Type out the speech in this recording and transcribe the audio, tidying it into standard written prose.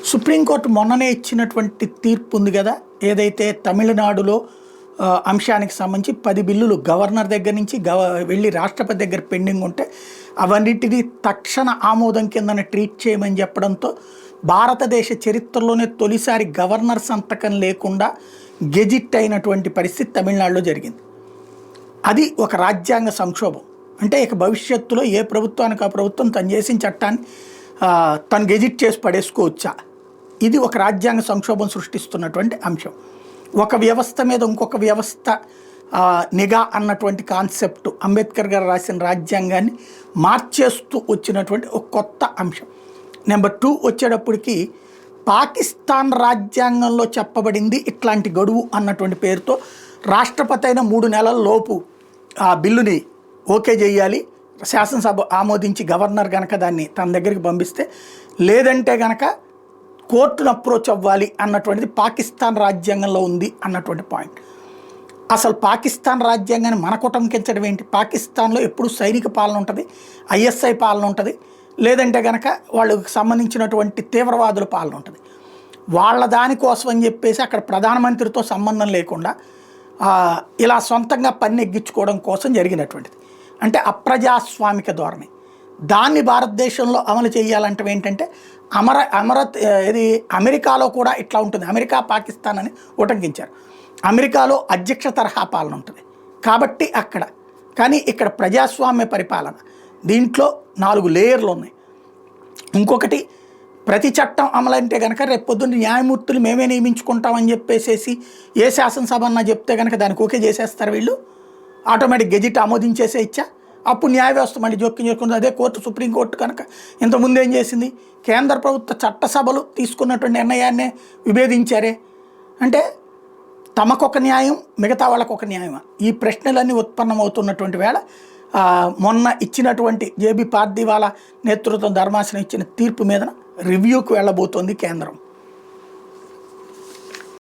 Supreme court మొన్ననే ఇచ్చినటువంటి తీర్పు ఉంది కదా, ఏదైతే తమిళనాడులో అంశానికి సంబంధించి 10 బిల్లులు గవర్నర్ దగ్గర నుంచి వెళ్ళి రాష్ట్రపతి దగ్గర పెండింగ్ ఉంటే అవన్నిటినీ తక్షణ ఆమోదం కిందనే ట్రీట్ చేయమని చెప్పడంతో భారతదేశ చరిత్రలోనే తొలిసారి గవర్నర్ సంతకం లేకుండా గెజిట్ అయినటువంటి పరిస్థితి తమిళనాడులో జరిగింది. అది ఒక రాజ్యాంగ సంక్షోభం. అంటే ఇక భవిష్యత్తులో ఏ ప్రభుత్వానికి ఆ ప్రభుత్వం తను చేసిన చట్టాన్ని తను గెజిట్ చేసి పడేసుకోవచ్చా, ఇది ఒక రాజ్యాంగ సంక్షోభం సృష్టిస్తున్నటువంటి అంశం. ఒక వ్యవస్థ మీద ఇంకొక వ్యవస్థ నిఘా అన్నటువంటి కాన్సెప్ట్ అంబేద్కర్ గారు రాసిన రాజ్యాంగాన్ని మార్చేస్తూ వచ్చినటువంటి ఒక కొత్త అంశం. నెంబర్ 2 వచ్చేటప్పటికి పాకిస్తాన్ రాజ్యాంగంలో చెప్పబడింది ఇట్లాంటి గడువు అన్నటువంటి పేరుతో రాష్ట్రపతి అయిన 3 నెలల లోపు ఆ బిల్లుని ఓకే చేయాలి, శాసనసభ ఆమోదించి గవర్నర్ కనుక దాన్ని తన దగ్గరికి పంపిస్తే, లేదంటే కనుక కోర్టును అప్రోచ్ అవ్వాలి అన్నటువంటిది పాకిస్తాన్ రాజ్యాంగంలో ఉంది అన్నటువంటి పాయింట్. అసలు పాకిస్తాన్ రాజ్యాంగాన్ని మన కుటంకించడం ఏంటి? పాకిస్తాన్లో ఎప్పుడు సైనిక పాలన ఉంటుంది, ఐఎస్ఐ పాలన ఉంటుంది, లేదంటే కనుక వాళ్ళకి సంబంధించినటువంటి తీవ్రవాదుల పాలన ఉంటుంది. వాళ్ళ దానికోసం అని చెప్పేసి అక్కడ ప్రధానమంత్రితో సంబంధం లేకుండా ఇలా సొంతంగా పన్ను ఎగ్గించుకోవడం కోసం జరిగినటువంటిది. అంటే అప్రజాస్వామిక ధోరణి. దాన్ని భారతదేశంలో అమలు చేయాలంటే ఏంటంటే ఇది అమెరికాలో కూడా ఇట్లా ఉంటుంది. అమెరికా పాకిస్తాన్ అని ఉటంకించారు. అమెరికాలో అధ్యక్ష తరహా పాలన ఉంటుంది కాబట్టి అక్కడ, కానీ ఇక్కడ ప్రజాస్వామ్య పరిపాలన. దీంట్లో 4 లేయర్లు ఉన్నాయి. ఇంకొకటి, ప్రతి చట్టం అమలంటే కనుక రేపు పొద్దున్న న్యాయమూర్తులు మేమే నియమించుకుంటామని చెప్పేసేసి ఏ శాసనసభ అన్నా చెప్తే కనుక దానికి ఓకే చేసేస్తారు వీళ్ళు, ఆటోమేటిక్ గెజిట్ ఆమోదించేసే ఇచ్చా. అప్పుడు న్యాయ వ్యవస్థ మళ్ళీ జోక్యం చేసుకుంది. అదే కోర్టు, సుప్రీంకోర్టు కనుక ఇంతకుముందు ఏం చేసింది, కేంద్ర ప్రభుత్వ చట్టసభలు తీసుకున్నటువంటి నిర్ణయాన్నే విభేదించారే. అంటే తమకొక న్యాయం, మిగతా వాళ్ళకు ఒక న్యాయమా? ఈ ప్రశ్నలన్నీ ఉత్పన్నమవుతున్నటువంటి వేళ మొన్న ఇచ్చినటువంటి జేబీ పార్దీవాలా నేతృత్వం ధర్మాసనం ఇచ్చిన తీర్పు మీద రివ్యూకి వెళ్ళబోతోంది కేంద్రం.